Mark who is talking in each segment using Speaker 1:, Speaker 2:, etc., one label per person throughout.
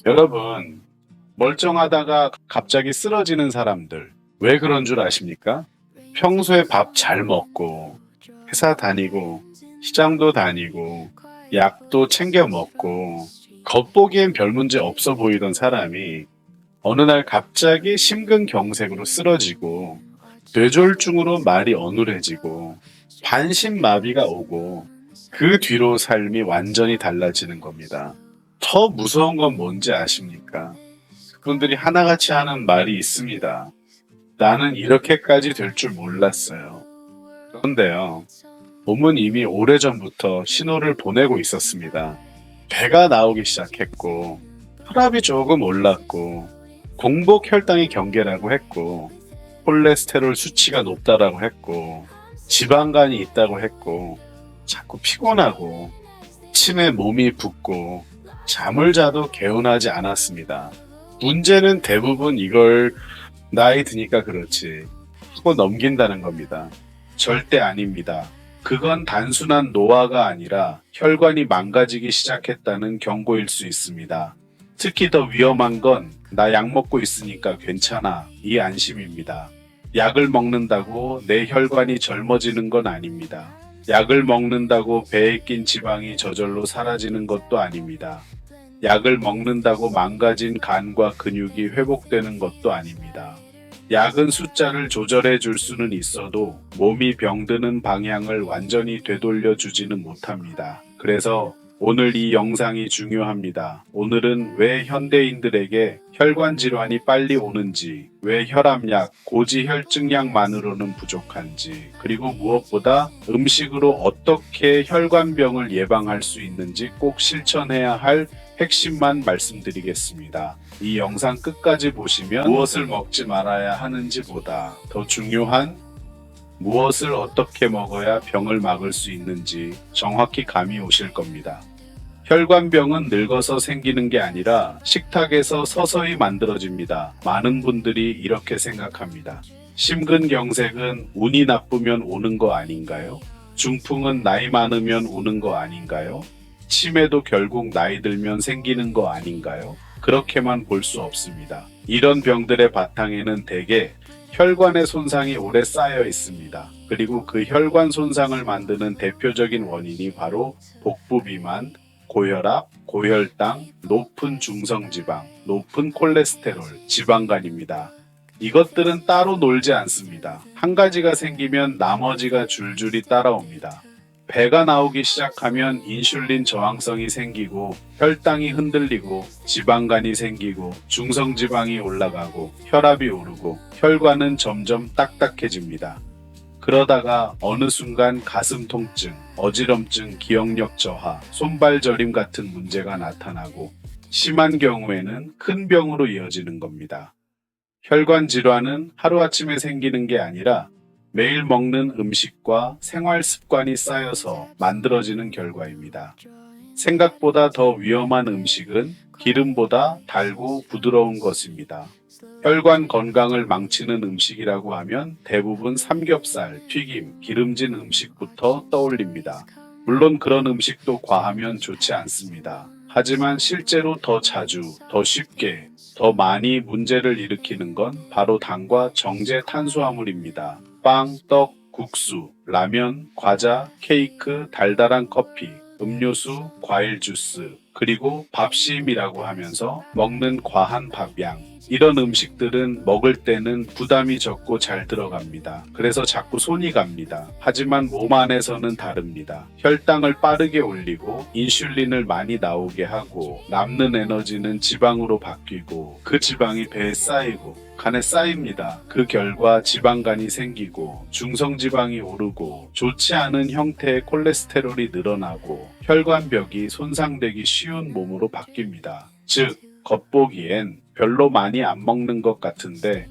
Speaker 1: 여러분, 멀쩡하다가 갑자기 쓰러지는 사람들, 왜 그런 줄 아십니까? 평소에 밥 잘 먹고, 회사 다니고, 시장도 다니고, 약도 챙겨 먹고, 겉보기엔 별 문제 없어 보이던 사람이 어느 날 갑자기 심근경색으로 쓰러지고, 뇌졸중으로 말이 어눌해지고, 반신마비가 오고, 그 뒤로 삶이 완전히 달라지는 겁니다. 더 무서운 건 뭔지 아십니까? 그분들이 하나같이 하는 말이 있습니다. 나는 이렇게까지 될 줄 몰랐어요. 그런데요, 몸은 이미 오래전부터 신호를 보내고 있었습니다. 배가 나오기 시작했고, 혈압이 조금 올랐고, 공복 혈당이 경계라고 했고, 콜레스테롤 수치가 높다라고 했고, 지방간이 있다고 했고, 자꾸 피곤하고, 침에 몸이 붓고, 잠을 자도 개운하지 않았습니다. 문제는 대부분 이걸 나이 드니까 그렇지 하고 넘긴다는 겁니다. 절대 아닙니다. 그건 단순한 노화가 아니라 혈관이 망가지기 시작했다는 경고일 수 있습니다. 특히 더 위험한 건 나 약 먹고 있으니까 괜찮아 이 안심입니다. 약을 먹는다고 내 혈관이 젊어지는 건 아닙니다. 약을 먹는다고 배에 낀 지방이 저절로 사라지는 것도 아닙니다. 약을 먹는다고 망가진 간과 근육이 회복되는 것도 아닙니다. 약은 숫자를 조절해 줄 수는 있어도 몸이 병드는 방향을 완전히 되돌려 주지는 못합니다. 그래서 오늘 이 영상이 중요합니다. 오늘은 왜 현대인들에게 혈관 질환이 빨리 오는지, 왜 혈압약, 고지혈증약만으로는 부족한지, 그리고 무엇보다 음식으로 어떻게 혈관병을 예방할 수 있는지 꼭 실천해야 할 핵심만 말씀드리겠습니다. 이 영상 끝까지 보시면 무엇을 먹지 말아야 하는지보다 더 중요한 무엇을 어떻게 먹어야 병을 막을 수 있는지 정확히 감이 오실 겁니다. 혈관병은 늙어서 생기는 게 아니라 식탁에서 서서히 만들어집니다. 많은 분들이 이렇게 생각합니다. 심근경색은 운이 나쁘면 오는 거 아닌가요? 중풍은 나이 많으면 오는 거 아닌가요? 치매도 결국 나이 들면 생기는 거 아닌가요? 그렇게만 볼 수 없습니다. 이런 병들의 바탕에는 대개 혈관의 손상이 오래 쌓여 있습니다. 그리고 그 혈관 손상을 만드는 대표적인 원인이 바로 복부 비만, 고혈압, 고혈당, 높은 중성지방, 높은 콜레스테롤, 지방간입니다. 이것들은 따로 놀지 않습니다. 한 가지가 생기면 나머지가 줄줄이 따라옵니다. 배가 나오기 시작하면 인슐린 저항성이 생기고 혈당이 흔들리고 지방간이 생기고 중성지방이 올라가고 혈압이 오르고 혈관은 점점 딱딱해집니다. 그러다가 어느 순간 가슴 통증, 어지럼증, 기억력 저하, 손발 저림 같은 문제가 나타나고 심한 경우에는 큰 병으로 이어지는 겁니다. 혈관 질환은 하루아침에 생기는 게 아니라 매일 먹는 음식과 생활 습관이 쌓여서 만들어지는 결과입니다. 생각보다 더 위험한 음식은 기름보다 달고 부드러운 것입니다. 혈관 건강을 망치는 음식이라고 하면 대부분 삼겹살, 튀김, 기름진 음식부터 떠올립니다. 물론 그런 음식도 과하면 좋지 않습니다. 하지만 실제로 더 자주, 더 쉽게, 더 많이 문제를 일으키는 건 바로 당과 정제 탄수화물입니다. 빵, 떡, 국수, 라면, 과자, 케이크, 달달한 커피, 음료수, 과일 주스, 그리고 밥심이라고 하면서 먹는 과한 밥양. 이런 음식들은 먹을 때는 부담이 적고 잘 들어갑니다. 그래서 자꾸 손이 갑니다. 하지만 몸 안에서는 다릅니다. 혈당을 빠르게 올리고 인슐린을 많이 나오게 하고 남는 에너지는 지방으로 바뀌고 그 지방이 배에 쌓이고 간에 쌓입니다. 그 결과 지방간이 생기고 중성지방이 오르고 좋지 않은 형태의 콜레스테롤이 늘어나고 혈관벽이 손상되기 쉬운 몸으로 바뀝니다. 즉, 겉보기엔 별로 많이 안 먹는 것 같은데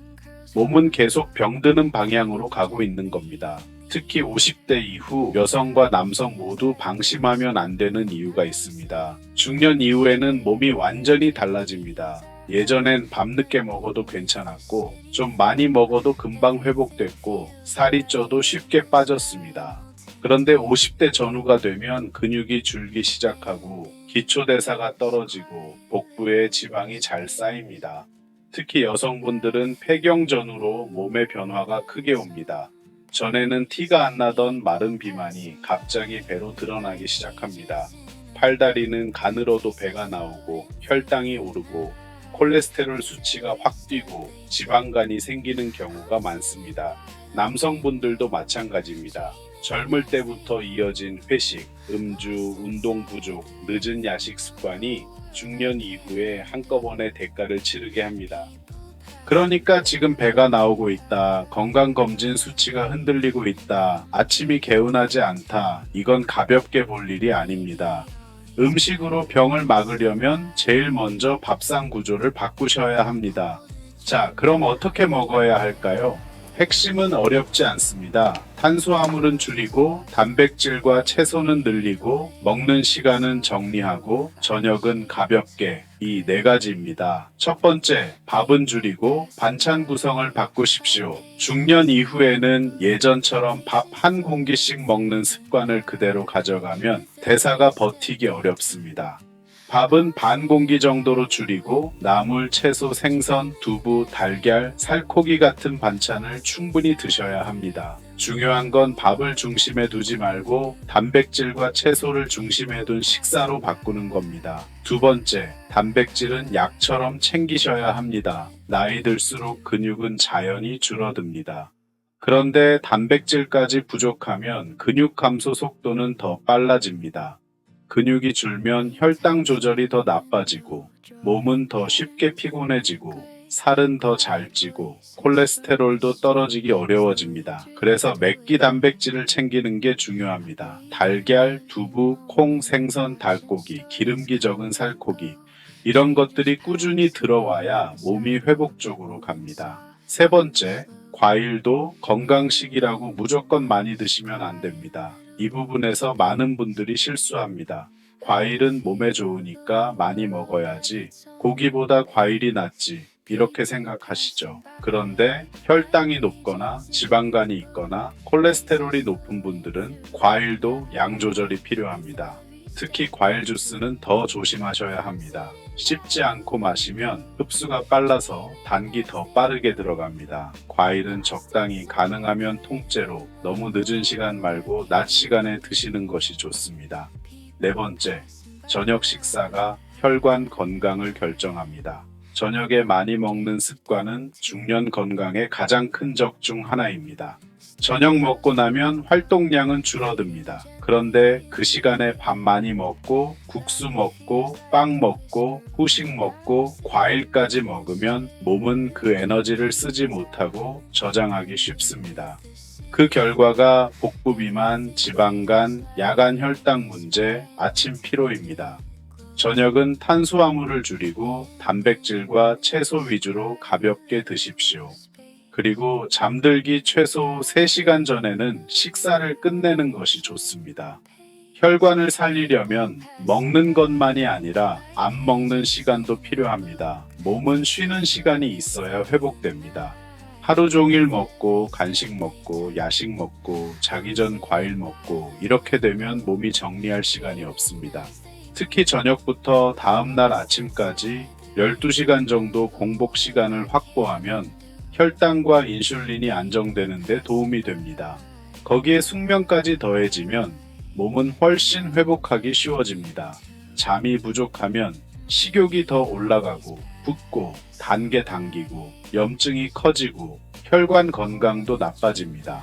Speaker 1: 몸은 계속 병드는 방향으로 가고 있는 겁니다. 특히 50대 이후 여성과 남성 모두 방심하면 안 되는 이유가 있습니다. 중년 이후에는 몸이 완전히 달라집니다. 예전엔 밤늦게 먹어도 괜찮았고 좀 많이 먹어도 금방 회복됐고 살이 쪄도 쉽게 빠졌습니다. 그런데 50대 전후가 되면 근육이 줄기 시작하고 기초대사가 떨어지고 복부에 지방이 잘 쌓입니다. 특히 여성분들은 폐경전후로 몸의 변화가 크게 옵니다. 전에는 티가 안 나던 마른 비만이 갑자기 배로 드러나기 시작합니다. 팔다리는 가늘어도 배가 나오고 혈당이 오르고 콜레스테롤 수치가 확 뛰고 지방간이 생기는 경우가 많습니다. 남성분들도 마찬가지입니다. 젊을 때부터 이어진 회식, 음주, 운동 부족, 늦은 야식 습관이 중년 이후에 한꺼번에 대가를 치르게 합니다. 그러니까 지금 배가 나오고 있다, 건강검진 수치가 흔들리고 있다, 아침이 개운하지 않다, 이건 가볍게 볼 일이 아닙니다. 음식으로 병을 막으려면 제일 먼저 밥상 구조를 바꾸셔야 합니다. 자, 그럼 어떻게 먹어야 할까요? 핵심은 어렵지 않습니다. 탄수화물은 줄이고 단백질과 채소는 늘리고 먹는 시간은 정리하고 저녁은 가볍게, 이 네 가지입니다. 첫 번째, 밥은 줄이고 반찬 구성을 바꾸십시오. 중년 이후에는 예전처럼 밥 한 공기씩 먹는 습관을 그대로 가져가면 대사가 버티기 어렵습니다. 밥은 반 공기 정도로 줄이고 나물, 채소, 생선, 두부, 달걀, 살코기 같은 반찬을 충분히 드셔야 합니다. 중요한 건 밥을 중심에 두지 말고 단백질과 채소를 중심에 둔 식사로 바꾸는 겁니다. 두 번째, 단백질은 약처럼 챙기셔야 합니다. 나이 들수록 근육은 자연히 줄어듭니다. 그런데 단백질까지 부족하면 근육 감소 속도는 더 빨라집니다. 근육이 줄면 혈당 조절이 더 나빠지고 몸은 더 쉽게 피곤해지고 살은 더 잘 찌고 콜레스테롤도 떨어지기 어려워집니다. 그래서 맥기 단백질을 챙기는 게 중요합니다. 달걀, 두부, 콩, 생선, 닭고기, 기름기 적은 살코기 이런 것들이 꾸준히 들어와야 몸이 회복 쪽으로 갑니다. 세 번째, 과일도 건강식이라고 무조건 많이 드시면 안 됩니다. 이 부분에서 많은 분들이 실수합니다. 과일은 몸에 좋으니까 많이 먹어야지, 고기보다 과일이 낫지, 이렇게 생각하시죠. 그런데 혈당이 높거나 지방간이 있거나 콜레스테롤이 높은 분들은 과일도 양 조절이 필요합니다. 특히 과일 주스는 더 조심하셔야 합니다. 씹지 않고 마시면 흡수가 빨라서 단기 더 빠르게 들어갑니다. 과일은 적당히, 가능하면 통째로, 너무 늦은 시간 말고 낮 시간에 드시는 것이 좋습니다. 네 번째, 저녁 식사가 혈관 건강을 결정합니다. 저녁에 많이 먹는 습관은 중년 건강의 가장 큰 적 중 하나입니다. 저녁 먹고 나면 활동량은 줄어듭니다. 그런데 그 시간에 밥 많이 먹고 국수 먹고 빵 먹고 후식 먹고 과일까지 먹으면 몸은 그 에너지를 쓰지 못하고 저장하기 쉽습니다. 그 결과가 복부 비만, 지방간, 야간 혈당 문제, 아침 피로입니다. 저녁은 탄수화물을 줄이고 단백질과 채소 위주로 가볍게 드십시오. 그리고 잠들기 최소 3시간 전에는 식사를 끝내는 것이 좋습니다. 혈관을 살리려면 먹는 것만이 아니라 안 먹는 시간도 필요합니다. 몸은 쉬는 시간이 있어야 회복됩니다. 하루 종일 먹고 간식 먹고 야식 먹고 자기 전 과일 먹고 이렇게 되면 몸이 정리할 시간이 없습니다. 특히 저녁부터 다음날 아침까지 12시간 정도 공복 시간을 확보하면 혈당과 인슐린이 안정되는 데 도움이 됩니다. 거기에 숙면까지 더해지면 몸은 훨씬 회복하기 쉬워집니다. 잠이 부족하면 식욕이 더 올라가고 붓고 단계 당기고 염증이 커지고 혈관 건강도 나빠집니다.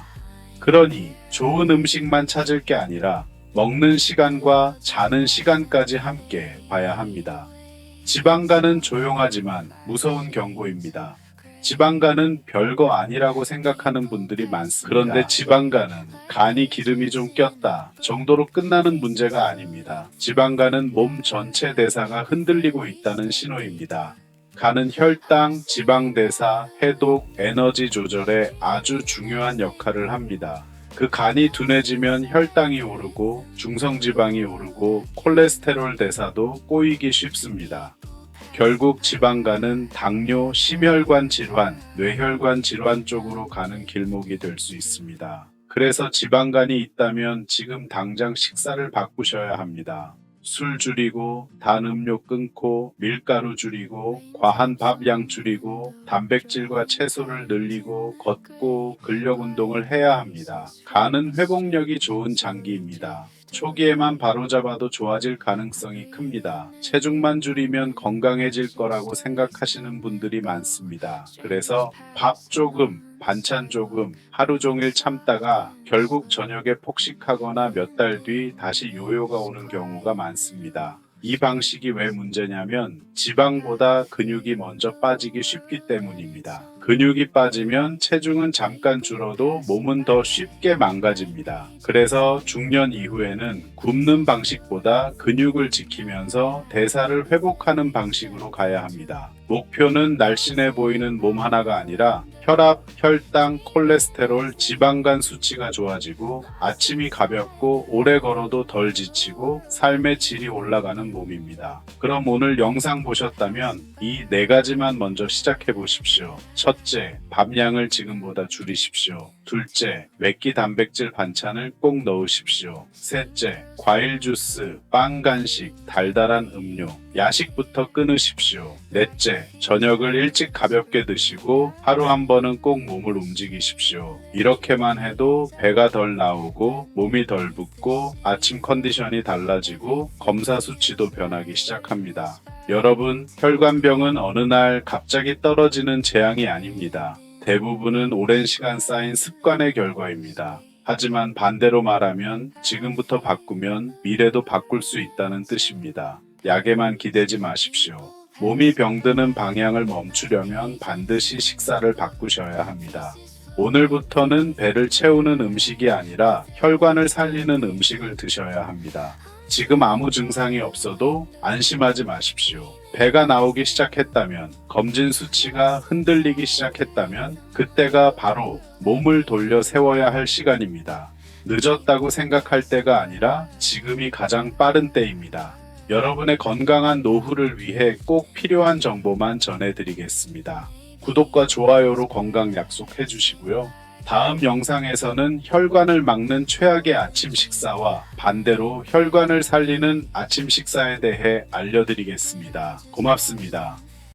Speaker 1: 그러니 좋은 음식만 찾을 게 아니라 먹는 시간과 자는 시간까지 함께 봐야 합니다. 지방간은 조용하지만 무서운 경고입니다. 지방간은 별거 아니라고 생각하는 분들이 많습니다. 그런데 지방간은 간이 기름이 좀 꼈다 정도로 끝나는 문제가 아닙니다. 지방간은 몸 전체 대사가 흔들리고 있다는 신호입니다. 간은 혈당, 지방대사, 해독, 에너지 조절에 아주 중요한 역할을 합니다. 그 간이 둔해지면 혈당이 오르고 중성지방이 오르고 콜레스테롤 대사도 꼬이기 쉽습니다. 결국 지방간은 당뇨, 심혈관 질환, 뇌혈관 질환 쪽으로 가는 길목이 될 수 있습니다. 그래서 지방간이 있다면 지금 당장 식사를 바꾸셔야 합니다. 술 줄이고, 단 음료 끊고, 밀가루 줄이고, 과한 밥 양 줄이고, 단백질과 채소를 늘리고, 걷고 근력 운동을 해야 합니다. 간은 회복력이 좋은 장기입니다. 초기에만 바로잡아도 좋아질 가능성이 큽니다. 체중만 줄이면 건강해질 거라고 생각하시는 분들이 많습니다. 그래서 밥 조금, 반찬 조금, 하루 종일 참다가 결국 저녁에 폭식하거나 몇 달 뒤 다시 요요가 오는 경우가 많습니다. 이 방식이 왜 문제냐면 지방보다 근육이 먼저 빠지기 쉽기 때문입니다. 근육이 빠지면 체중은 잠깐 줄어도 몸은 더 쉽게 망가집니다. 그래서 중년 이후에는 굶는 방식보다 근육을 지키면서 대사를 회복하는 방식으로 가야 합니다. 목표는 날씬해 보이는 몸 하나가 아니라 혈압, 혈당, 콜레스테롤, 지방간 수치가 좋아지고 아침이 가볍고 오래 걸어도 덜 지치고 삶의 질이 올라가는 몸입니다. 그럼 오늘 영상 보셨다면 이 4가지만 먼저 시작해 보십시오. 첫째, 밥량을 지금보다 줄이십시오. 둘째, 맵기 단백질 반찬을 꼭 넣으십시오. 셋째, 과일 주스, 빵 간식, 달달한 음료, 야식부터 끊으십시오. 넷째, 저녁을 일찍 가볍게 드시고 하루 한 번은 꼭 몸을 움직이십시오. 이렇게만 해도 배가 덜 나오고 몸이 덜 붓고 아침 컨디션이 달라지고 검사 수치도 변하기 시작합니다. 여러분, 혈관병은 어느 날 갑자기 떨어지는 재앙이 아닙니다. 대부분은 오랜 시간 쌓인 습관의 결과입니다. 하지만 반대로 말하면 지금부터 바꾸면 미래도 바꿀 수 있다는 뜻입니다. 약에만 기대지 마십시오. 몸이 병드는 방향을 멈추려면 반드시 식사를 바꾸셔야 합니다. 오늘부터는 배를 채우는 음식이 아니라 혈관을 살리는 음식을 드셔야 합니다. 지금 아무 증상이 없어도 안심하지 마십시오. 배가 나오기 시작했다면, 검진 수치가 흔들리기 시작했다면 그때가 바로 몸을 돌려 세워야 할 시간입니다. 늦었다고 생각할 때가 아니라 지금이 가장 빠른 때입니다. 여러분의 건강한 노후를 위해 꼭 필요한 정보만 전해드리겠습니다. 구독과 좋아요로 건강 약속해 주시고요. 다음 영상에서는 혈관을 막는 최악의 아침 식사와 반대로 혈관을 살리는 아침 식사에 대해 알려드리겠습니다. 고맙습니다.